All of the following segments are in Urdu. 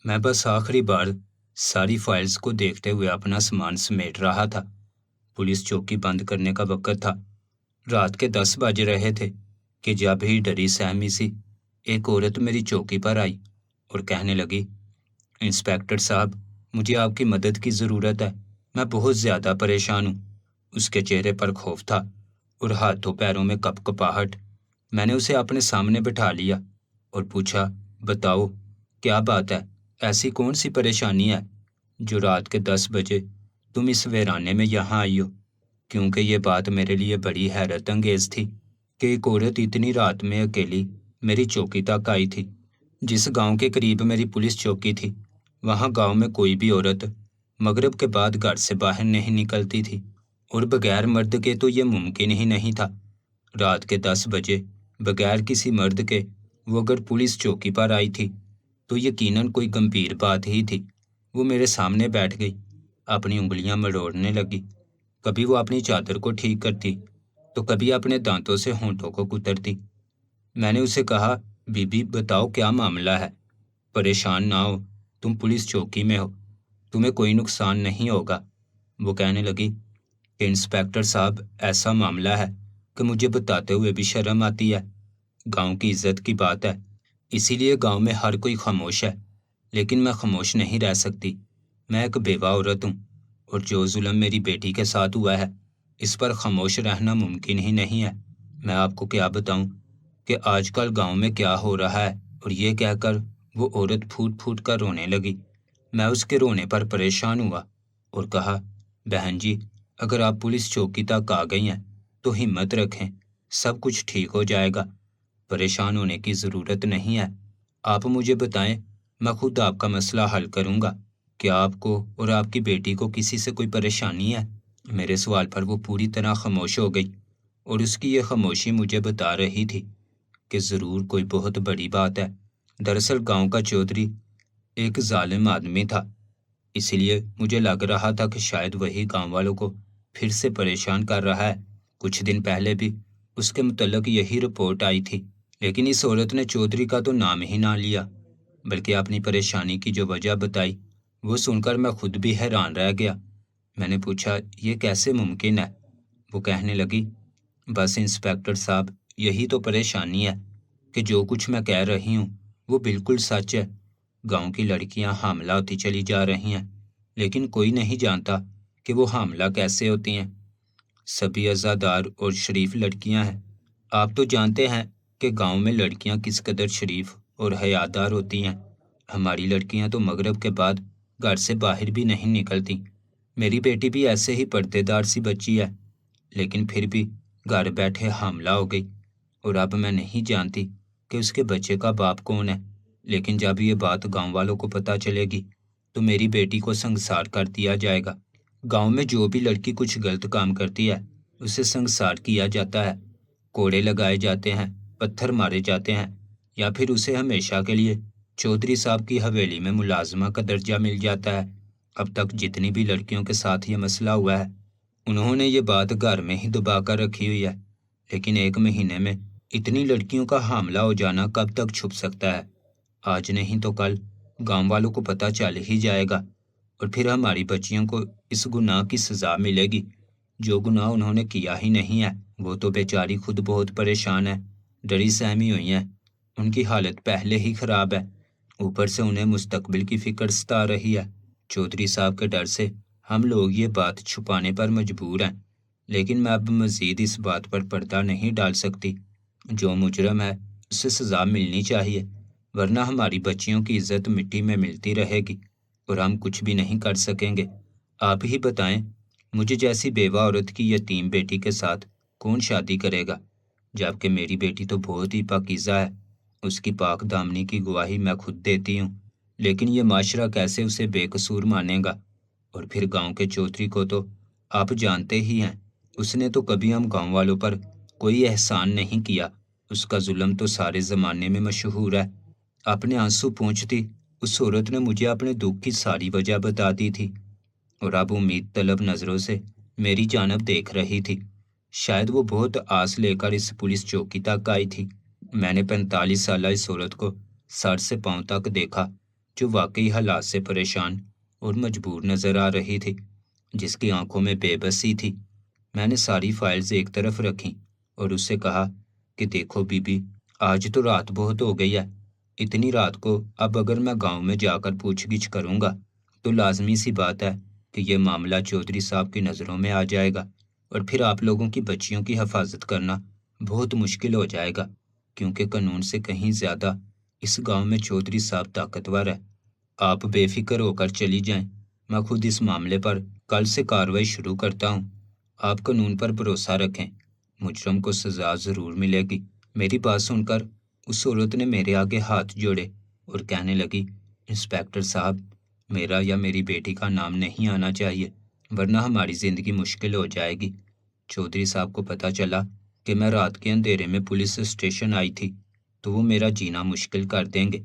میں بس آخری بار ساری فائلز کو دیکھتے ہوئے اپنا سامان سمیٹ رہا تھا۔ پولیس چوکی بند کرنے کا وقت تھا۔ رات کے 10 بج رہے تھے کہ جب ہی ڈری سہمی سی ایک عورت میری چوکی پر آئی اور کہنے لگی، انسپیکٹر صاحب، مجھے آپ کی مدد کی ضرورت ہے، میں بہت زیادہ پریشان ہوں۔ اس کے چہرے پر خوف تھا اور ہاتھوں پیروں میں کپ کپاہٹ۔ میں نے اسے اپنے سامنے بٹھا لیا اور پوچھا، بتاؤ کیا بات ہے، ایسی کون سی پریشانی ہے جو رات کے 10 بجے تم اس ویرانے میں یہاں آئی ہو؟ کیونکہ یہ بات میرے لیے بڑی حیرت انگیز تھی کہ ایک عورت اتنی رات میں اکیلی میری چوکی تک آئی تھی۔ جس گاؤں کے قریب میری پولیس چوکی تھی، وہاں گاؤں میں کوئی بھی عورت مغرب کے بعد گھر سے باہر نہیں نکلتی تھی، اور بغیر مرد کے تو یہ ممکن ہی نہیں تھا۔ رات کے 10 بجے بغیر کسی مرد کے وہ اگر پولیس چوکی پر آئی تھی تو یقیناً کوئی گمبھیر بات ہی تھی۔ وہ میرے سامنے بیٹھ گئی، اپنی انگلیاں مروڑنے لگی۔ کبھی وہ اپنی چادر کو ٹھیک کرتی تو کبھی اپنے دانتوں سے ہونٹوں کو کترتی۔ میں نے اسے کہا، بی بی بتاؤ کیا معاملہ ہے؟ پریشان نہ ہو، تم پولیس چوکی میں ہو، تمہیں کوئی نقصان نہیں ہوگا۔ وہ کہنے لگی کہ انسپیکٹر صاحب، ایسا معاملہ ہے کہ مجھے بتاتے ہوئے بھی شرم آتی ہے۔ گاؤں کی عزت کی بات ہے، اسی لیے گاؤں میں ہر کوئی خاموش ہے، لیکن میں خاموش نہیں رہ سکتی۔ میں ایک بیوہ عورت ہوں، اور جو ظلم میری بیٹی کے ساتھ ہوا ہے اس پر خاموش رہنا ممکن ہی نہیں ہے۔ میں آپ کو کیا بتاؤں کہ آج کل گاؤں میں کیا ہو رہا ہے۔ اور یہ کہہ کر وہ عورت پھوٹ پھوٹ کر رونے لگی۔ میں اس کے رونے پر پریشان ہوا اور کہا، بہن جی، اگر آپ پولیس چوکی تک آ گئی ہیں تو ہمت رکھیں، سب کچھ ٹھیک ہو جائے گا۔ پریشان ہونے کی ضرورت نہیں ہے، آپ مجھے بتائیں، میں خود آپ کا مسئلہ حل کروں گا۔ کیا آپ کو اور آپ کی بیٹی کو کسی سے کوئی پریشانی ہے؟ میرے سوال پر وہ پوری طرح خاموش ہو گئی، اور اس کی یہ خاموشی مجھے بتا رہی تھی کہ ضرور کوئی بہت بڑی بات ہے۔ دراصل گاؤں کا چودھری ایک ظالم آدمی تھا، اس لیے مجھے لگ رہا تھا کہ شاید وہی گاؤں والوں کو پھر سے پریشان کر رہا ہے۔ کچھ دن پہلے بھی اس کے متعلق یہی رپورٹ آئی تھی، لیکن اس عورت نے چودھری کا تو نام ہی نہ لیا، بلکہ اپنی پریشانی کی جو وجہ بتائی وہ سن کر میں خود بھی حیران رہ گیا۔ میں نے پوچھا، یہ کیسے ممکن ہے؟ وہ کہنے لگی، بس انسپیکٹر صاحب، یہی تو پریشانی ہے کہ جو کچھ میں کہہ رہی ہوں وہ بالکل سچ ہے۔ گاؤں کی لڑکیاں حاملہ ہوتی چلی جا رہی ہیں، لیکن کوئی نہیں جانتا کہ وہ حاملہ کیسے ہوتی ہیں۔ سبھی عزادار اور شریف لڑکیاں ہیں۔ آپ تو جانتے ہیں کہ گاؤں میں لڑکیاں کس قدر شریف اور حیادار ہوتی ہیں۔ ہماری لڑکیاں تو مغرب کے بعد گھر سے باہر بھی نہیں نکلتی۔ میری بیٹی بھی ایسے ہی پردے دار سی بچی ہے، لیکن پھر بھی گھر بیٹھے حاملہ ہو گئی، اور اب میں نہیں جانتی کہ اس کے بچے کا باپ کون ہے۔ لیکن جب یہ بات گاؤں والوں کو پتہ چلے گی تو میری بیٹی کو سنگسار کر دیا جائے گا۔ گاؤں میں جو بھی لڑکی کچھ غلط کام کرتی ہے اسے سنگسار کیا جاتا ہے، کوڑے لگائے جاتے ہیں، پتھر مارے جاتے ہیں، یا پھر اسے ہمیشہ کے لیے چودھری صاحب کی حویلی میں ملازمہ کا درجہ مل جاتا ہے۔ اب تک جتنی بھی لڑکیوں کے ساتھ یہ مسئلہ ہوا ہے انہوں نے یہ بات گھر میں ہی دبا کر رکھی ہوئی ہے، لیکن ایک مہینے میں اتنی لڑکیوں کا حاملہ ہو جانا کب تک چھپ سکتا ہے؟ آج نہیں تو کل گاؤں والوں کو پتہ چل ہی جائے گا، اور پھر ہماری بچیوں کو اس گناہ کی سزا ملے گی جو گناہ انہوں نے کیا ہی نہیں ہے۔ وہ تو بیچاری خود بہت پریشان ہے، ڈری سہمی ہوئی ہیں، ان کی حالت پہلے ہی خراب ہے، اوپر سے انہیں مستقبل کی فکر ستا رہی ہے۔ چودھری صاحب کے ڈر سے ہم لوگ یہ بات چھپانے پر مجبور ہیں، لیکن میں اب مزید اس بات پر پردہ نہیں ڈال سکتی۔ جو مجرم ہے اسے سزا ملنی چاہیے، ورنہ ہماری بچیوں کی عزت مٹی میں ملتی رہے گی اور ہم کچھ بھی نہیں کر سکیں گے۔ آپ ہی بتائیں، مجھے جیسی بیوہ عورت کی یتیم بیٹی کے ساتھ کون شادی کرے گا؟ جبکہ میری بیٹی تو بہت ہی پاکیزہ ہے، اس کی پاک دامنی کی گواہی میں خود دیتی ہوں، لیکن یہ معاشرہ کیسے اسے بے قصور مانے گا؟ اور پھر گاؤں کے چودھری کو تو آپ جانتے ہی ہیں، اس نے تو کبھی ہم گاؤں والوں پر کوئی احسان نہیں کیا، اس کا ظلم تو سارے زمانے میں مشہور ہے۔ اپنے آنسو پونچھتی اس عورت نے مجھے اپنے دکھ کی ساری وجہ بتا دی تھی، اور اب امید طلب نظروں سے میری جانب دیکھ رہی تھی۔ شاید وہ بہت آس لے کر اس پولیس چوکی تک آئی تھی۔ میں نے 45 سالہ اس عورت کو سر سے پاؤں تک دیکھا، جو واقعی حالات سے پریشان اور مجبور نظر آ رہی تھی، جس کی آنکھوں میں بے بسی تھی۔ میں نے ساری فائلز ایک طرف رکھیں اور اس سے کہا کہ دیکھو بی بی، آج تو رات بہت ہو گئی ہے۔ اتنی رات کو اب اگر میں گاؤں میں جا کر پوچھ گچھ کروں گا تو لازمی سی بات ہے کہ یہ معاملہ چودھری صاحب کی نظروں میں آ جائے گا، اور پھر آپ لوگوں کی بچیوں کی حفاظت کرنا بہت مشکل ہو جائے گا، کیونکہ قانون سے کہیں زیادہ اس گاؤں میں چودھری صاحب طاقتور ہے۔ آپ بے فکر ہو کر چلی جائیں، میں خود اس معاملے پر کل سے کارروائی شروع کرتا ہوں۔ آپ قانون پر بھروسہ رکھیں، مجرم کو سزا ضرور ملے گی۔ میری بات سن کر اس عورت نے میرے آگے ہاتھ جوڑے اور کہنے لگی، انسپکٹر صاحب، میرا یا میری بیٹی کا نام نہیں آنا چاہیے، ورنہ ہماری زندگی مشکل ہو جائے گی۔ چودھری صاحب کو پتہ چلا کہ میں رات کے اندھیرے میں پولیس اسٹیشن آئی تھی تو وہ میرا جینا مشکل کر دیں گے۔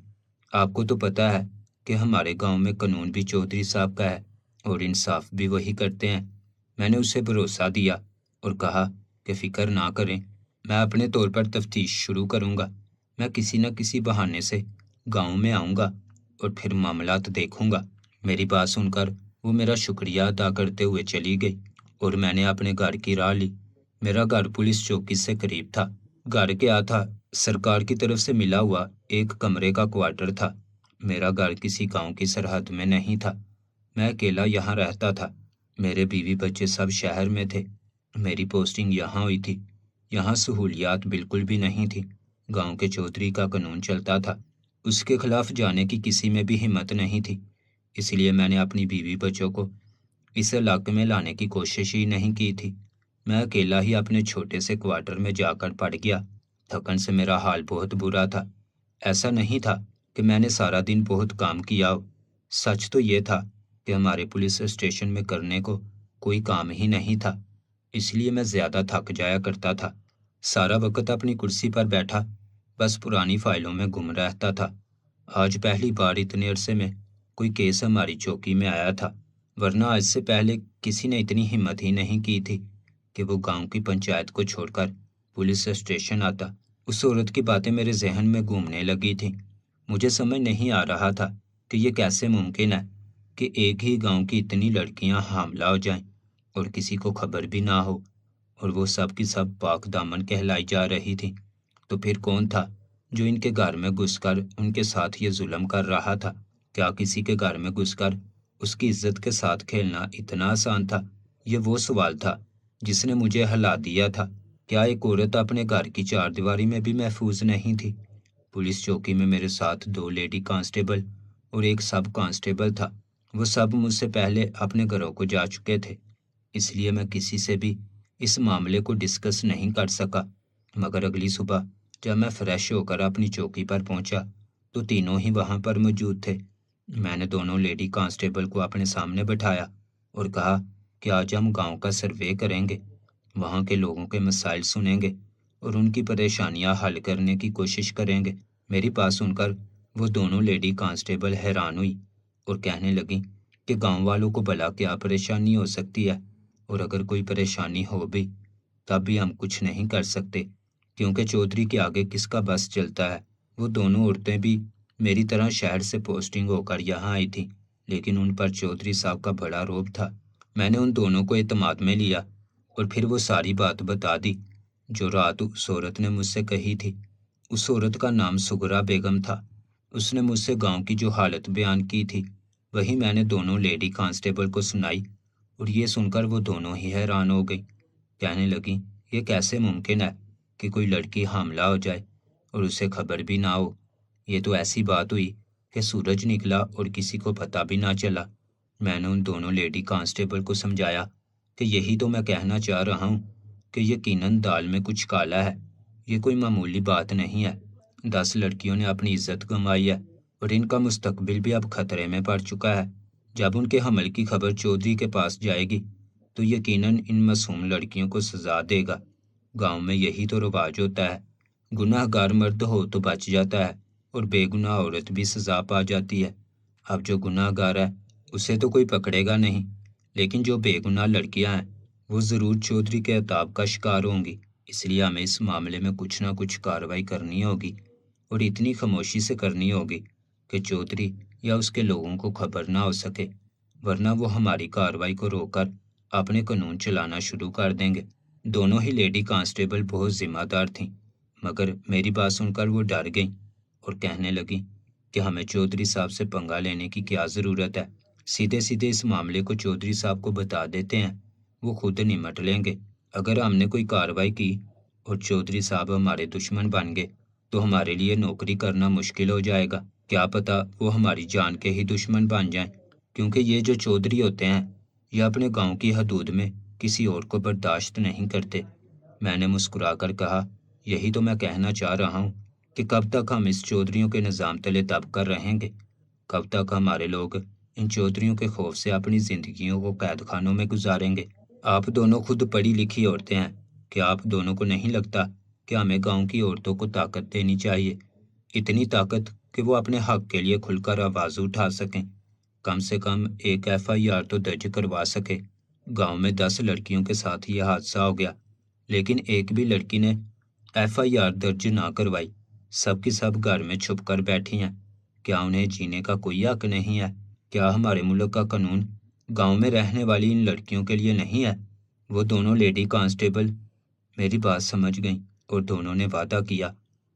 آپ کو تو پتہ ہے کہ ہمارے گاؤں میں قانون بھی چودھری صاحب کا ہے اور انصاف بھی وہی کرتے ہیں۔ میں نے اسے بھروسہ دیا اور کہا کہ فکر نہ کریں، میں اپنے طور پر تفتیش شروع کروں گا۔ میں کسی نہ کسی بہانے سے گاؤں میں آؤں گا اور پھر معاملات دیکھوں گا۔ میری بات سن کر وہ میرا شکریہ ادا کرتے ہوئے چلی گئی اور میں نے اپنے گھر کی راہ لی۔ میرا گھر پولیس چوکی سے قریب تھا۔ گھر کیا تھا، سرکار کی طرف سے ملا ہوا ایک کمرے کا کوارٹر تھا۔ میرا گھر کسی گاؤں کی سرحد میں نہیں تھا، میں اکیلا یہاں رہتا تھا۔ میرے بیوی بچے سب شہر میں تھے۔ میری پوسٹنگ یہاں ہوئی تھی۔ یہاں سہولیات بالکل بھی نہیں تھی۔ گاؤں کے چودھری کا قانون چلتا تھا، اس کے خلاف جانے کی کسی میں بھی ہمت نہیں تھی۔ اس لیے میں نے اپنی بیوی بچوں کو اس علاقے میں لانے کی کوشش ہی نہیں کی تھی۔ میں اکیلا ہی اپنے چھوٹے سے کوارٹر میں جا کر پڑ گیا۔ تھکن سے میرا حال بہت برا تھا۔ ایسا نہیں تھا کہ میں نے سارا دن بہت کام کیا ہو، سچ تو یہ تھا کہ ہمارے پولیس اسٹیشن میں کرنے کو کوئی کام ہی نہیں تھا، اس لیے میں زیادہ تھک جایا کرتا تھا۔ سارا وقت اپنی کرسی پر بیٹھا بس پرانی فائلوں میں گم رہتا تھا۔ آج پہلی بار اتنے عرصے میں کوئی کیس ہماری چوکی میں آیا تھا، ورنہ آج سے پہلے کسی نے اتنی ہمت ہی نہیں کی تھی کہ وہ گاؤں کی پنچایت کو چھوڑ کر پولیس اسٹیشن آتا۔ اس عورت کی باتیں میرے ذہن میں گھومنے لگی تھیں۔ مجھے سمجھ نہیں آ رہا تھا کہ یہ کیسے ممکن ہے کہ ایک ہی گاؤں کی اتنی لڑکیاں حاملہ ہو جائیں اور کسی کو خبر بھی نہ ہو، اور وہ سب کی سب پاک دامن کہلائی جا رہی تھی۔ تو پھر کون تھا جو ان کے گھر میں گھس کر ان کے ساتھ یہ ظلم کر رہا تھا؟ کیا کسی کے گھر میں گھس کر اس کی عزت کے ساتھ کھیلنا اتنا آسان تھا؟ یہ وہ سوال تھا جس نے مجھے ہلا دیا تھا۔ کیا ایک عورت اپنے گھر کی چار دیواری میں بھی محفوظ نہیں تھی؟ پولیس چوکی میں میرے ساتھ 2 لیڈی کانسٹیبل اور ایک سب کانسٹیبل تھا۔ وہ سب مجھ سے پہلے اپنے گھروں کو جا چکے تھے، اس لیے میں کسی سے بھی اس معاملے کو ڈسکس نہیں کر سکا۔ مگر اگلی صبح جب میں فریش ہو کر اپنی چوکی پر پہنچا تو تینوں ہی وہاں پر موجود تھے۔ میں نے دونوں لیڈی کانسٹیبل کو اپنے سامنے بٹھایا اور کہا کہ آج ہم گاؤں کا سروے کریں گے، وہاں کے لوگوں کے مسائل سنیں گے اور ان کی پریشانیاں حل کرنے کی کوشش کریں گے۔ میری بات سن کر وہ دونوں لیڈی کانسٹیبل حیران ہوئی اور کہنے لگیں کہ گاؤں والوں کو بھلا کیا پریشانی ہو سکتی ہے، اور اگر کوئی پریشانی ہو بھی تب بھی ہم کچھ نہیں کر سکتے، کیونکہ چودھری کے آگے کس کا بس چلتا ہے۔ وہ دونوں عورتیں بھی میری طرح شہر سے پوسٹنگ ہو کر یہاں آئی تھیں، لیکن ان پر چودھری صاحب کا بڑا رعب تھا۔ میں نے ان دونوں کو اعتماد میں لیا اور پھر وہ ساری بات بتا دی جو رات اس عورت نے مجھ سے کہی تھی۔ اس عورت کا نام سغرا بیگم تھا۔ اس نے مجھ سے گاؤں کی جو حالت بیان کی تھی وہی میں نے دونوں لیڈی کانسٹیبل کو سنائی، اور یہ سن کر وہ دونوں ہی حیران ہو گئی۔ کہنے لگیں یہ کیسے ممکن ہے کہ کوئی لڑکی حاملہ ہو جائے اور اسے خبر بھی نہ ہو؟ یہ تو ایسی بات ہوئی کہ سورج نکلا اور کسی کو پتہ بھی نہ چلا۔ میں نے ان دونوں لیڈی کانسٹیبل کو سمجھایا کہ یہی تو میں کہنا چاہ رہا ہوں کہ یقیناً دال میں کچھ کالا ہے، یہ کوئی معمولی بات نہیں ہے۔ 10 لڑکیوں نے اپنی عزت گنوائی ہے اور ان کا مستقبل بھی اب خطرے میں پڑ چکا ہے۔ جب ان کے حمل کی خبر چودھری کے پاس جائے گی تو یقیناً ان معصوم لڑکیوں کو سزا دے گا۔ گاؤں میں یہی تو رواج ہوتا ہے، گناہ گار مرد ہو تو بچ جاتا ہے اور بے گناہ عورت بھی سزا پا جاتی ہے۔ اب جو گناہ گار ہے اسے تو کوئی پکڑے گا نہیں، لیکن جو بے گناہ لڑکیاں ہیں وہ ضرور چودھری کے عتاب کا شکار ہوں گی۔ اس لیے ہمیں اس معاملے میں کچھ نہ کچھ کارروائی کرنی ہوگی، اور اتنی خاموشی سے کرنی ہوگی کہ چودھری یا اس کے لوگوں کو خبر نہ ہو سکے، ورنہ وہ ہماری کارروائی کو روک کر اپنے قانون چلانا شروع کر دیں گے۔ دونوں ہی لیڈی کانسٹیبل بہت ذمہ دار تھیں، مگر میری بات سن کر وہ ڈر گئیں اور کہنے لگیں کہ ہمیں چودھری صاحب سے پنگا لینے کی کیا ضرورت ہے، سیدھے سیدھے اس معاملے کو چودھری صاحب کو بتا دیتے ہیں، وہ خود نمٹ لیں گے۔ اگر ہم نے کوئی کارروائی کی اور چودھری صاحب ہمارے دشمن بن گئے تو ہمارے لیے نوکری کرنا مشکل ہو جائے گا، کیا پتہ وہ ہماری جان کے ہی دشمن بن جائیں، کیونکہ یہ جو چودھری ہوتے ہیں یہ اپنے گاؤں کی حدود میں کسی اور کو برداشت نہیں کرتے۔ میں نے مسکرا کر کہا، یہی تو میں کہنا چاہ رہا ہوں کہ کب تک ہم اس چودھریوں کے نظام تلے دب کر رہیں گے، کب تک ہمارے لوگ ان چودھریوں کے خوف سے اپنی زندگیوں کو قید خانوں میں گزاریں گے۔ آپ دونوں خود پڑھی لکھی عورتیں ہیں، کیا آپ دونوں کو نہیں لگتا کہ ہمیں گاؤں کی عورتوں کو طاقت دینی چاہیے، اتنی طاقت کہ وہ اپنے حق کے لیے کھل کر آواز اٹھا سکیں، کم سے کم ایک FIR تو درج کروا سکے۔ گاؤں میں 10 لڑکیوں کے ساتھ یہ حادثہ ہو گیا، لیکن ایک بھی لڑکی نے FIR درج نہ کروائی، سب کی سب گھر میں چھپ کر بیٹھی ہیں۔ کیا انہیں جینے کا کوئی حق نہیں ہے؟ کیا ہمارے ملک کا قانون گاؤں میں رہنے والی ان لڑکیوں کے لیے نہیں ہے؟ وہ دونوں لیڈی کانسٹیبل میری بات سمجھ گئیں اور دونوں نے وعدہ کیا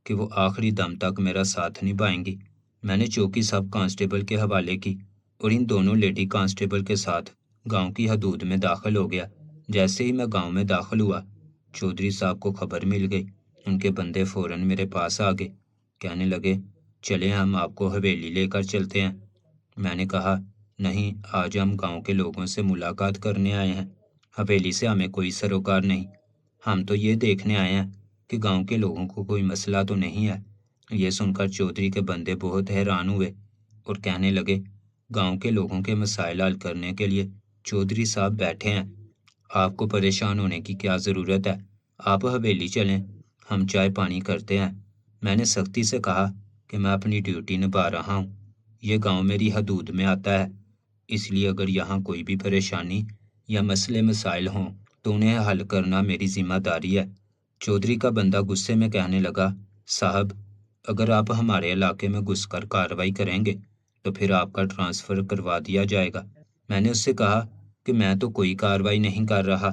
کہ وہ آخری دم تک میرا ساتھ نبھائیں گی۔ میں نے چوکی سب کانسٹیبل کے حوالے کی اور ان دونوں لیڈی کانسٹیبل کے ساتھ گاؤں کی حدود میں داخل ہو گیا۔ جیسے ہی میں گاؤں میں داخل ہوا، چودھری صاحب کو خبر مل گئی، ان کے بندے فوراً میرے پاس آ گئے، کہنے لگے چلیں ہم آپ کو حویلی لے کر چلتے ہیں۔ میں نے کہا نہیں، آج ہم گاؤں کے لوگوں سے ملاقات کرنے آئے ہیں، حویلی سے ہمیں کوئی سروکار نہیں، ہم تو یہ دیکھنے آئے ہیں کہ گاؤں کے لوگوں کو کوئی مسئلہ تو نہیں ہے۔ یہ سن کر چودھری کے بندے بہت حیران ہوئے اور کہنے لگے گاؤں کے لوگوں کے مسائل حل کرنے کے لیے چودھری صاحب بیٹھے ہیں، آپ کو پریشان ہونے کی کیا ضرورت ہے، آپ حویلی چلیں، ہم چائے پانی کرتے ہیں۔ میں نے سختی سے کہا کہ میں اپنی ڈیوٹی نبھا رہا ہوں، یہ گاؤں میری حدود میں آتا ہے، اس لیے اگر یہاں کوئی بھی پریشانی یا مسئلے مسائل ہوں تو انہیں حل کرنا میری ذمہ داری ہے۔ چودھری کا بندہ غصے میں کہنے لگا، صاحب اگر آپ ہمارے علاقے میں گھس کر کارروائی کریں گے تو پھر آپ کا ٹرانسفر کروا دیا جائے گا۔ میں نے اس سے کہا کہ میں تو کوئی کارروائی نہیں کر رہا،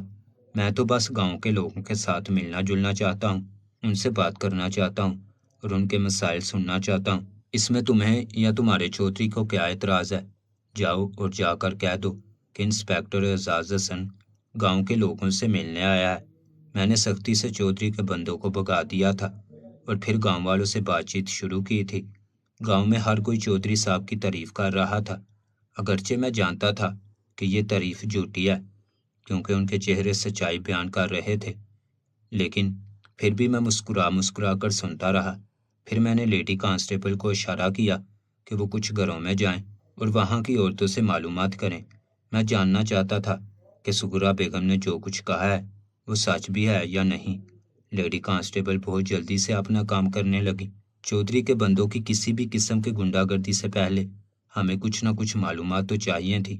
میں تو بس گاؤں کے لوگوں کے ساتھ ملنا جلنا چاہتا ہوں، ان سے بات کرنا چاہتا ہوں اور ان کے مسائل سننا چاہتا ہوں، اس میں تمہیں یا تمہارے چودھری کو کیا اعتراض ہے؟ جاؤ اور جا کر کہہ دو کہ انسپیکٹر اعزاز حسن گاؤں کے لوگوں سے ملنے آیا ہے۔ میں نے سختی سے چودھری کے بندوں کو بھگا دیا تھا اور پھر گاؤں والوں سے بات چیت شروع کی تھی۔ گاؤں میں ہر کوئی چودھری صاحب کی تعریف کر رہا تھا، اگرچہ میں جانتا تھا کہ یہ تعریف جھوٹی ہے کیونکہ ان کے چہرے سچائی بیان کر رہے تھے، لیکن پھر بھی میں مسکرا کر سنتا رہا۔ پھر میں نے لیڈی کانسٹیبل کو اشارہ کیا کہ وہ کچھ گھروں میں جائیں اور وہاں کی عورتوں سے معلومات کریں۔ میں جاننا چاہتا تھا کہ سغرا بیگم نے جو کچھ کہا ہے وہ سچ بھی ہے یا نہیں۔ لیڈی کانسٹیبل بہت جلدی سے اپنا کام کرنے لگی۔ چودھری کے بندوں کی کسی بھی قسم کی غنڈہ گردی سے پہلے ہمیں کچھ نہ کچھ معلومات تو چاہیے تھی۔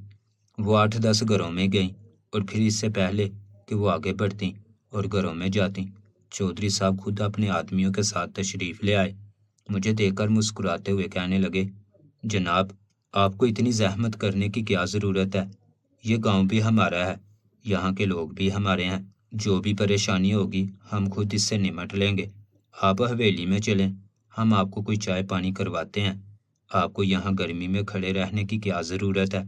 وہ 8-10 گھروں میں گئیں اور پھر اس سے پہلے کہ وہ آگے بڑھتیں اور گھروں میں جاتیں، چودھری صاحب خود اپنے آدمیوں کے ساتھ تشریف لے آئے۔ مجھے دیکھ کر مسکراتے ہوئے کہنے لگے، جناب آپ کو اتنی زحمت کرنے کی کیا ضرورت ہے، یہ گاؤں بھی ہمارا ہے، یہاں کے لوگ بھی ہمارے ہیں، جو بھی پریشانی ہوگی ہم خود اس سے نمٹ لیں گے، آپ حویلی میں چلیں، ہم آپ کو کوئی چائے پانی کرواتے ہیں، آپ کو یہاں گرمی میں کھڑے رہنے کی کیا ضرورت ہے۔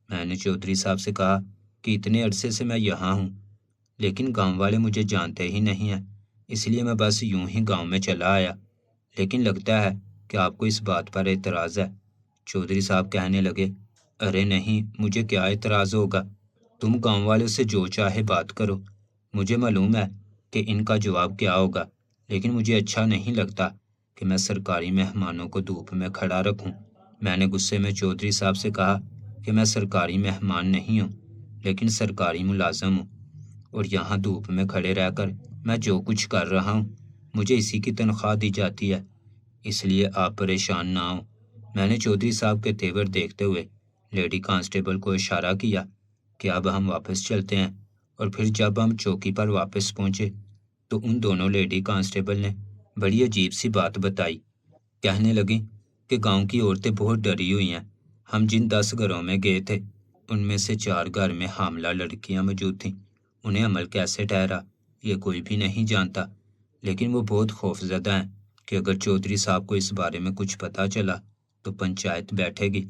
میں نے چودھری صاحب سے کہا کہ اتنے عرصے سے میں یہاں ہوں لیکن گاؤں والے مجھے جانتے ہی نہیں ہیں، اس لیے میں بس یوں ہی گاؤں میں چلا آیا، لیکن لگتا ہے کہ آپ کو اس بات پر اعتراض ہے۔ چودھری صاحب کہنے لگے، ارے نہیں، مجھے کیا اعتراض ہوگا، تم گاؤں والوں سے جو چاہے بات کرو، مجھے معلوم ہے کہ ان کا جواب کیا ہوگا، لیکن مجھے اچھا نہیں لگتا کہ میں سرکاری مہمانوں کو دھوپ میں کھڑا رکھوں۔ میں نے غصے میں چودھری صاحب سے کہا کہ میں سرکاری مہمان نہیں ہوں لیکن سرکاری ملازم ہوں، اور یہاں دھوپ میں کھڑے رہ کر میں جو کچھ کر رہا ہوں مجھے اسی کی تنخواہ دی جاتی ہے، اس لیے آپ پریشان نہ ہوں۔ میں نے چودھری صاحب کے تیور دیکھتے ہوئے لیڈی کانسٹیبل کو اشارہ کیا کہ اب ہم واپس چلتے ہیں، اور پھر جب ہم چوکی پر واپس پہنچے تو ان دونوں لیڈی کانسٹیبل نے بڑی عجیب سی بات بتائی۔ کہنے لگیں، کہ گاؤں کی عورتیں بہت ڈری ہوئی ہیں۔ ہم جن 10 گھروں میں گئے تھے ان میں سے 4 گھر میں حاملہ لڑکیاں موجود تھیں۔ انہیں عمل کیسے ٹھہرا یہ کوئی بھی نہیں جانتا، لیکن وہ بہت خوفزدہ ہیں کہ اگر چودھری صاحب کو اس بارے میں کچھ پتہ چلا تو پنچایت بیٹھے گی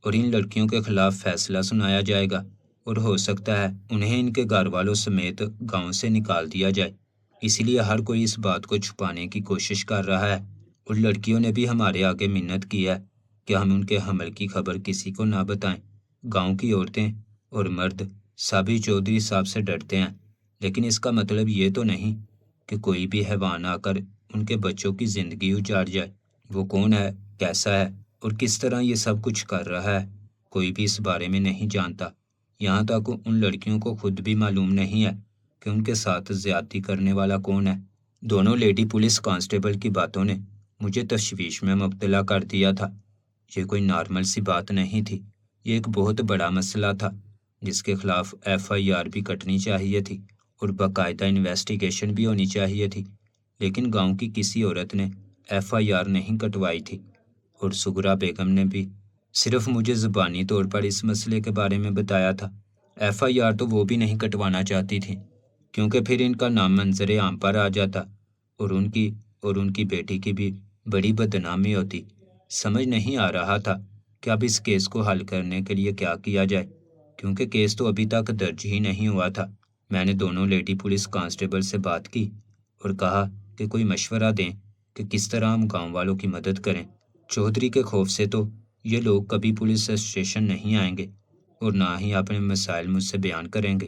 اور ان لڑکیوں کے خلاف فیصلہ سنایا جائے گا، اور ہو سکتا ہے انہیں ان کے گھر والوں سمیت گاؤں سے نکال دیا جائے۔ اس لیے ہر کوئی اس بات کو چھپانے کی کوشش کر رہا ہے، اور لڑکیوں نے بھی ہمارے آگے منت کی ہے کہ ہم ان کے حمل کی خبر کسی کو نہ بتائیں۔ گاؤں کی عورتیں اور مرد سبھی چودھری صاحب سے ڈرتے ہیں، لیکن اس کا مطلب یہ تو نہیں کہ کوئی بھی حیوان آ کر ان کے بچوں کی زندگی اجاڑ جائے۔ وہ کون ہے، کیسا ہے اور کس طرح یہ سب کچھ کر رہا ہے، کوئی بھی اس بارے میں نہیں جانتا۔ یہاں تک ان لڑکیوں کو خود بھی معلوم نہیں ہے کہ ان کے ساتھ زیادتی کرنے والا کون ہے۔ دونوں لیڈی پولیس کانسٹیبل کی باتوں نے مجھے تشویش میں مبتلا کر دیا تھا۔ یہ کوئی نارمل سی بات نہیں تھی، یہ ایک بہت بڑا مسئلہ تھا جس کے خلاف FIR بھی کٹنی چاہیے تھی اور باقاعدہ انویسٹیگیشن بھی ہونی چاہیے تھی، لیکن گاؤں کی کسی عورت نے FIR نہیں کٹوائی تھی، اور سغرا بیگم نے بھی صرف مجھے زبانی طور پر اس مسئلے کے بارے میں بتایا تھا۔ FIR تو وہ بھی نہیں کٹوانا چاہتی تھی کیونکہ پھر ان کا نام منظر عام پر آ جاتا اور ان کی بیٹی کی بھی بڑی بدنامی ہوتی۔ سمجھ نہیں آ رہا تھا کہ اب اس کیس کو حل کرنے کے لیے کیا کیا جائے، کیونکہ کیس تو ابھی تک درج ہی نہیں ہوا تھا۔ میں نے دونوں لیڈی پولیس کانسٹیبل سے بات کی اور کہا کہ کوئی مشورہ دیں کہ کس طرح ہم گاؤں والوں کی مدد کریں۔ چودھری کے خوف سے تو یہ لوگ کبھی پولیس اسٹیشن نہیں آئیں گے اور نہ ہی اپنے مسائل مجھ سے بیان کریں گے۔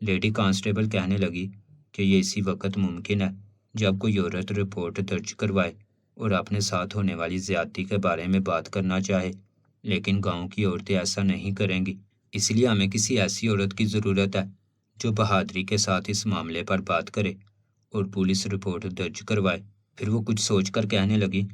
لیڈی کانسٹیبل کہنے لگی کہ یہ اسی وقت ممکن ہے جب کوئی عورت رپورٹ درج کروائے اور اپنے ساتھ ہونے والی زیادتی کے بارے میں بات کرنا چاہے، لیکن گاؤں کی عورتیں ایسا نہیں کریں گی۔ اس لیے ہمیں کسی ایسی عورت کی ضرورت ہے جو بہادری کے ساتھ اس معاملے پر بات کرے اور پولیس رپورٹ درج کروائے۔ پھر وہ کچھ سوچ کر کہنے لگی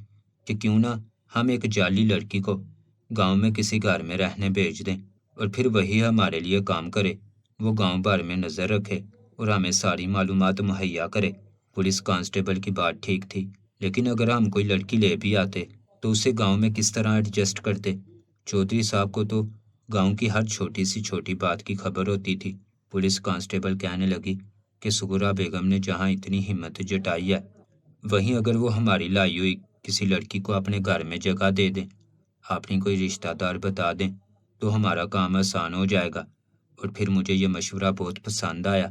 کہ کیوں نہ ہم ایک جعلی لڑکی کو گاؤں میں کسی گھر میں رہنے بھیج دیں اور پھر وہی ہمارے لیے کام کرے۔ وہ گاؤں بھر میں نظر رکھے اور ہمیں ساری معلومات مہیا کرے۔ پولیس کانسٹیبل کی بات ٹھیک تھی، لیکن اگر ہم کوئی لڑکی لے بھی آتے تو اسے گاؤں میں کس طرح ایڈجسٹ کرتے؟ چودھری صاحب کو تو گاؤں کی ہر چھوٹی سی چھوٹی بات کی خبر ہوتی تھی۔ پولیس کانسٹیبل کہنے لگی کہ سغرا بیگم نے جہاں اتنی ہمت جٹائی ہے، وہیں اگر وہ ہماری لائی ہوئی کسی لڑکی کو اپنے گھر میں جگہ دے دیں، اپنی کوئی رشتہ دار بتا دیں تو ہمارا کام آسان ہو جائے گا۔ اور پھر مجھے یہ مشورہ بہت پسند آیا۔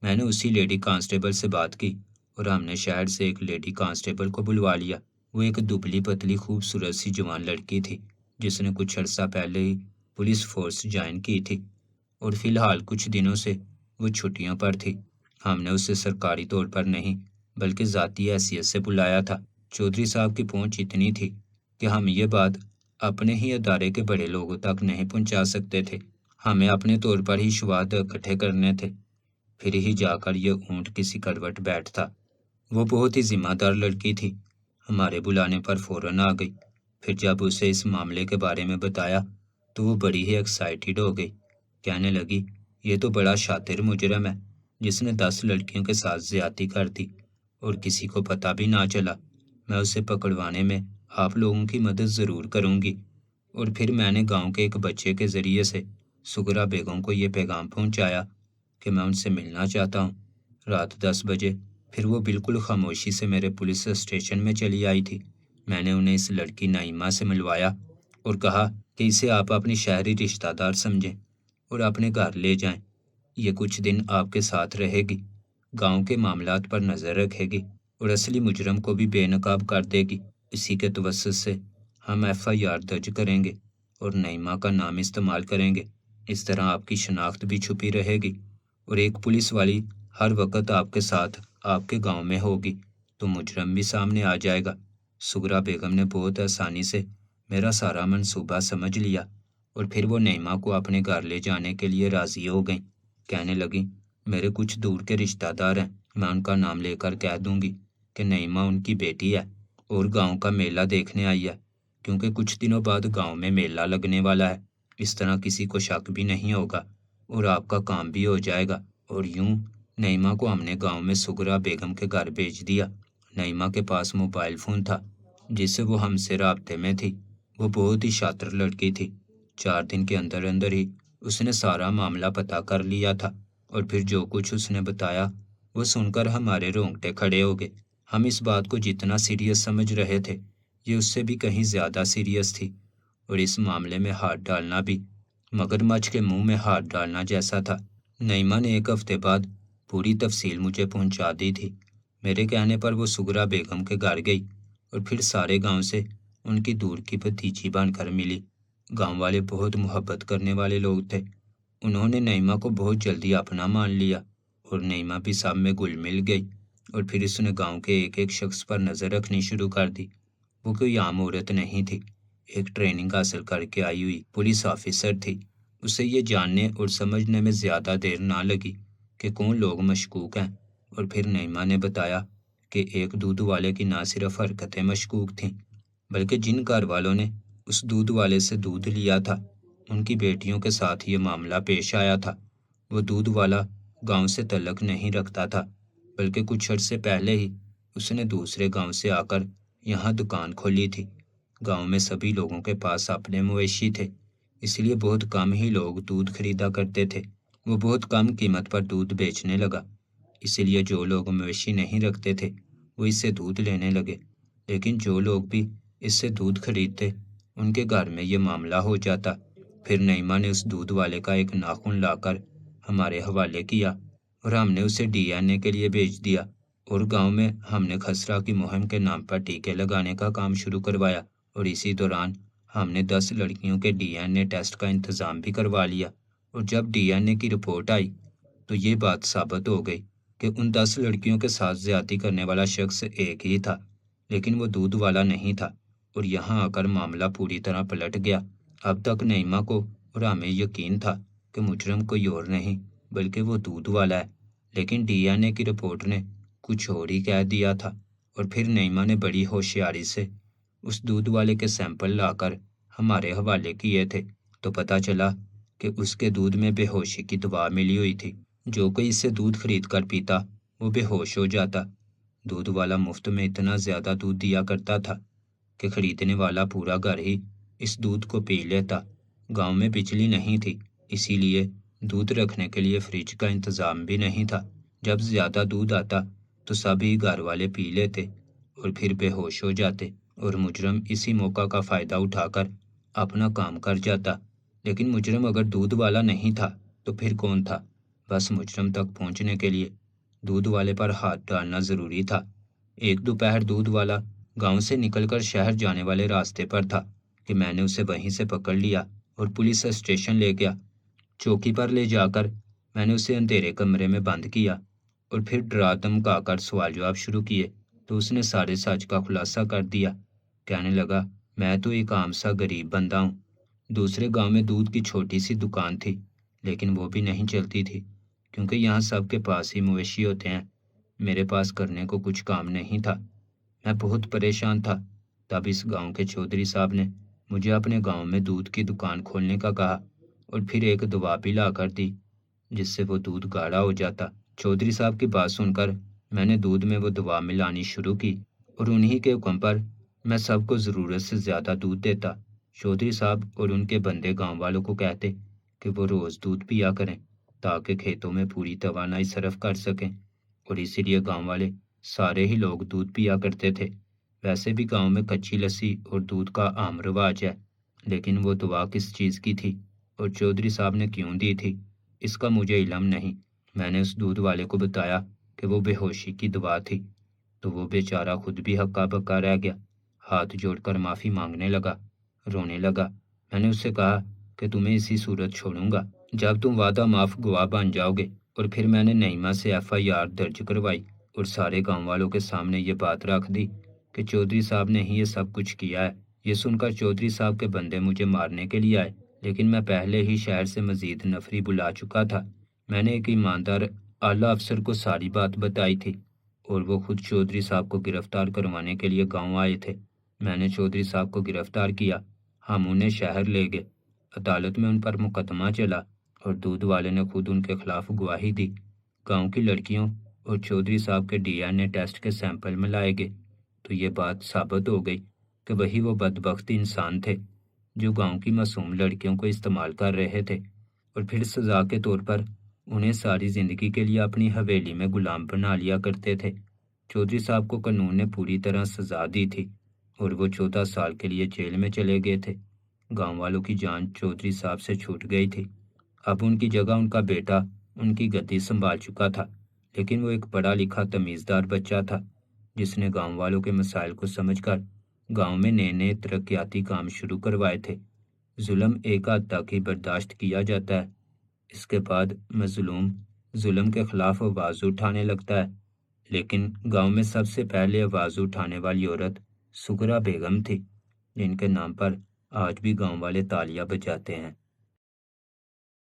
میں نے اسی لیڈی کانسٹیبل سے بات کی اور ہم نے شہر سے ایک لیڈی کانسٹیبل کو بلوا لیا۔ وہ ایک دبلی پتلی خوبصورت سی جوان لڑکی تھی جس نے کچھ عرصہ پہلے ہی پولیس فورس جوائن کی تھی اور فی الحال کچھ دنوں سے وہ چھٹیوں پر تھی۔ ہم نے اسے سرکاری طور پر نہیں بلکہ ذاتی حیثیت سے بلایا تھا۔ چودھری صاحب کی پہنچ اتنی تھی کہ ہم یہ بات اپنے ہی ادارے کے بڑے لوگوں تک نہیں پہنچا سکتے تھے، ہمیں اپنے طور پر ہی شواہد اکٹھے کرنے تھے، پھر ہی جا کر یہ اونٹ کسی کروٹ بیٹھتا۔ وہ بہت ہی ذمہ دار لڑکی تھی، ہمارے بلانے پر فوراً آ گئی۔ پھر جب اسے اس معاملے کے بارے میں بتایا تو وہ بڑی ہی ایکسائٹیڈ ہو گئی، کہنے لگی یہ تو بڑا شاطر مجرم ہے جس نے 10 لڑکیوں کے ساتھ زیادتی کر دی اور کسی کو پتہ بھی نہ چلا۔ میں اسے پکڑوانے میں آپ لوگوں کی مدد ضرور کروں گی۔ اور پھر میں نے گاؤں کے ایک بچے کے ذریعے سے سغرا بیگم کو یہ پیغام پہنچایا کہ میں ان سے ملنا چاہتا ہوں۔ رات 10 بجے پھر وہ بالکل خاموشی سے میرے پولیس اسٹیشن میں چلی آئی تھی۔ میں نے انہیں اس لڑکی نعیمہ سے ملوایا اور کہا کہ اسے آپ اپنی شہری رشتہ دار سمجھیں اور اپنے گھر لے جائیں۔ یہ کچھ دن آپ کے ساتھ رہے گی، گاؤں کے معاملات پر نظر رکھے گی اور اصلی مجرم کو بھی بے نقاب کر دے گی۔ اسی کے توسط سے ہم FIR درج کریں گے اور نعیمہ کا نام استعمال کریں گے۔ اس طرح آپ کی شناخت بھی چھپی رہے گی اور ایک پولیس والی ہر وقت آپ کے ساتھ آپ کے گاؤں میں ہوگی تو مجرم بھی سامنے آ جائے گا۔ سغرا بیگم نے بہت آسانی سے میرا سارا منصوبہ سمجھ لیا اور پھر وہ نعیمہ کو اپنے گھر لے جانے کے لیے راضی ہو گئیں۔ کہنے لگیں میرے کچھ دور کے رشتہ دار ہیں، میں ان کا نام لے کر کہہ دوں گی کہ نعیمہ ان کی بیٹی ہے اور گاؤں کا میلہ دیکھنے آئی ہے، کیونکہ کچھ دنوں بعد گاؤں میں میلہ لگنے والا ہے۔ اس طرح کسی کو شک بھی نہیں ہوگا اور آپ کا کام بھی ہو جائے گا۔ اور یوں نعیمہ کو ہم نے گاؤں میں سغرا بیگم کے گھر بھیج دیا۔ نعیمہ کے پاس موبائل فون تھا، جس سے وہ ہم سے رابطے میں تھی۔ وہ بہت ہی شاطر لڑکی تھی۔ 4 دن کے اندر اندر ہی اس نے سارا معاملہ پتہ کر لیا تھا، اور پھر جو کچھ اس نے بتایا وہ سن کر ہمارے رونگٹے کھڑے ہو گئے۔ ہم اس بات کو جتنا سیریس سمجھ رہے تھے، یہ اس سے بھی کہیں زیادہ سیریس تھی، اور اس معاملے میں ہاتھ ڈالنا بھی مگرمچھ کے منہ میں ہاتھ ڈالنا جیسا تھا۔ نعیمہ نے 1 ہفتے بعد پوری تفصیل مجھے پہنچا دی تھی۔ میرے کہنے پر وہ سغرا بیگم کے گھر گئی، اور پھر سارے گاؤں سے ان کی دور کی بھتیجی بن کر ملی۔ گاؤں والے بہت محبت کرنے والے لوگ تھے۔ انہوں نے نعیمہ کو بہت جلدی اپنا مان لیا، اور نعیمہ بھی سب میں گل مل گئی، اور پھر اس نے گاؤں کے ایک ایک شخص پر نظر رکھنی شروع کر دی۔ وہ کوئی عام عورت نہیں تھی، ایک ٹریننگ حاصل کر کے آئی ہوئی پولیس آفیسر تھی۔ اسے یہ جاننے اور سمجھنے میں زیادہ دیر نہ لگی کہ کون لوگ مشکوک ہیں، اور پھر نعیمہ نے بتایا کہ ایک دودھ والے کی نہ صرف حرکتیں مشکوک تھیں، بلکہ جن گھر والوں نے اس دودھ والے سے دودھ لیا تھا، ان کی بیٹیوں کے ساتھ یہ معاملہ پیش آیا تھا۔ وہ دودھ والا گاؤں سے تعلق نہیں رکھتا تھا، بلکہ کچھ عرصے پہلے ہی اس نے دوسرے گاؤں سے آ کر یہاں دکان کھولی تھی۔ گاؤں میں سبھی لوگوں کے پاس اپنے مویشی تھے، اس لیے بہت کم ہی لوگ دودھ خریدا کرتے تھے۔ وہ بہت کم قیمت پر دودھ بیچنے لگا، اس لیے جو لوگ مویشی نہیں رکھتے تھے وہ اس سے دودھ لینے لگے، لیکن جو لوگ بھی اس سے دودھ خریدتے ان کے گھر میں یہ معاملہ ہو جاتا۔ پھر نعیمہ نے اس دودھ والے کا ایک ناخن لا کر ہمارے حوالے کیا، اور ہم نے اسے DNA کے لیے بھیج دیا، اور گاؤں میں ہم نے خسرہ کی مہم کے نام پر ٹیکے لگانے کا کام شروع کروایا، اور اسی دوران ہم نے 10 لڑکیوں کے DNA ٹیسٹ کا انتظام بھی کروا لیا۔ اور جب DNA کی رپورٹ آئی تو یہ بات ثابت ہو گئی کہ ان 10 لڑکیوں کے ساتھ زیادتی کرنے والا شخص ایک ہی تھا، لیکن وہ دودھ والا نہیں تھا، اور یہاں آ کر معاملہ پوری طرح پلٹ گیا۔ اب تک نعیمہ کو اور ہمیں یقین تھا کہ مجرم کوئی اور نہیں بلکہ وہ دودھ والا ہے، لیکن DNA کی رپورٹ نے کچھ اور ہی کہہ دیا تھا۔ اور پھر نعیمہ نے بڑی ہوشیاری سے اس دودھ والے کے سیمپل لا کر ہمارے حوالے کیے تھے، تو پتہ چلا کہ اس کے دودھ میں بے ہوشی کی دوا ملی ہوئی تھی۔ جو کوئی اس سے دودھ خرید کر پیتا وہ بے ہوش ہو جاتا۔ دودھ والا مفت میں اتنا زیادہ دودھ دیا کرتا تھا کہ خریدنے والا پورا گھر ہی اس دودھ کو پی لیتا۔ گاؤں میں بجلی نہیں تھی، اسی لیے دودھ رکھنے کے لیے فریج کا انتظام بھی نہیں تھا۔ جب زیادہ دودھ آتا تو سبھی گھر والے پی لیتے اور پھر بے ہوش ہو جاتے، اور مجرم اسی موقع کا فائدہ اٹھا کر اپنا کام کر جاتا۔ لیکن مجرم اگر دودھ والا نہیں تھا تو پھر کون تھا؟ بس مجرم تک پہنچنے کے لیے دودھ والے پر ہاتھ ڈالنا ضروری تھا۔ ایک دوپہر دودھ والا گاؤں سے نکل کر شہر جانے والے راستے پر تھا کہ میں نے اسے وہیں سے پکڑ لیا اور پولیس اسٹیشن لے گیا۔ چوکی پر لے جا کر میں نے اسے اندھیرے کمرے میں بند کیا، اور پھر ڈرا دھمکا کر سوال جواب شروع کیے تو اس نے سارے سچ کا خلاصہ کر دیا۔ کہنے لگا، میں تو ایک عام سا غریب بندہ ہوں۔ دوسرے گاؤں میں دودھ کی چھوٹی سی دکان تھی، لیکن وہ بھی نہیں چلتی تھی کیونکہ یہاں سب کے پاس ہی مویشی ہوتے ہیں۔ میرے پاس کرنے کو کچھ کام نہیں تھا، میں بہت پریشان تھا۔ تب اس گاؤں کے چودھری صاحب نے مجھے اپنے گاؤں میں دودھ کی دکان کھولنے کا کہا، اور پھر ایک دوا بھی لا کر دی جس سے وہ دودھ گاڑھا ہو جاتا۔ چودھری صاحب کی بات سن کر میں نے دودھ میں وہ دوا ملانی شروع کی، اور انہی کے حکم پر میں سب کو ضرورت سے زیادہ دودھ دیتا۔ چودھری صاحب اور ان کے بندے گاؤں والوں کو کہتے کہ وہ روز دودھ پیا کریں تاکہ کھیتوں میں پوری توانائی صرف کر سکیں، اور اسی لیے گاؤں والے سارے ہی لوگ دودھ پیا کرتے تھے۔ ویسے بھی گاؤں میں کچی لسی اور دودھ کا عام رواج ہے، لیکن وہ دوا کس چیز کی تھی اور چودھری صاحب نے کیوں دی تھی، اس کا مجھے علم نہیں۔ میں نے اس دودھ والے کو بتایا کہ وہ بے ہوشی کی دوا تھی، تو وہ بیچارہ خود بھی ہکا بکا رہ گیا، ہاتھ جوڑ کر معافی مانگنے لگا، رونے لگا۔ میں نے اس سے کہا کہ تمہیں اسی صورت چھوڑوں گا جب تم وعدہ معاف گواہ بن جاؤ گے۔ اور پھر میں نے نعیمہ سے FIR درج کروائی اور سارے گاؤں والوں کے سامنے یہ بات رکھ دی کہ چودھری صاحب نے ہی یہ سب کچھ کیا ہے۔ یہ سن کر چودھری صاحب کے بندے مجھے مارنے کے لیے آئے، لیکن میں پہلے ہی شہر سے مزید نفری بلا چکا تھا۔ میں نے ایک ایماندار اعلیٰ افسر کو ساری بات بتائی تھی، اور وہ خود چودھری صاحب کو گرفتار کروانے کے لیے گاؤں آئے تھے۔ میں نے چودھری صاحب کو گرفتار کیا، ہم انہیں شہر لے گئے۔ عدالت میں ان پر مقدمہ چلا اور دودھ والے نے خود ان کے خلاف گواہی دی۔ گاؤں کی لڑکیوں اور چودھری صاحب کے DNA ٹیسٹ کے سیمپل میں لائے گئے تو یہ بات ثابت ہو گئی کہ وہی وہ بدبخت انسان تھے جو گاؤں کی معصوم لڑکیوں کو استعمال کر رہے تھے اور پھر سزا کے طور پر انہیں ساری زندگی کے لیے اپنی حویلی میں غلام بنا لیا کرتے تھے۔ چودھری صاحب کو قانون نے پوری طرح سزا دی تھی اور وہ 14 سال کے لیے جیل میں چلے گئے تھے۔ گاؤں والوں کی جان چودھری صاحب سے چھوٹ گئی تھی۔ اب ان کی جگہ ان کا بیٹا ان کی گدی سنبھال چکا تھا، لیکن وہ ایک پڑھا لکھا تمیزدار بچہ تھا جس نے گاؤں والوں کے مسائل کو سمجھ کر گاؤں میں نئے نئے ترقیاتی کام شروع کروائے تھے۔ ظلم ایک حد تک ہی برداشت کیا جاتا ہے، اس کے بعد مظلوم ظلم کے خلاف آواز اٹھانے لگتا ہے۔ لیکن گاؤں میں سب سے پہلے آواز اٹھانے والی عورت سغرا بیگم تھی، جن کے نام پر آج بھی گاؤں والے تالیاں بجاتے ہیں۔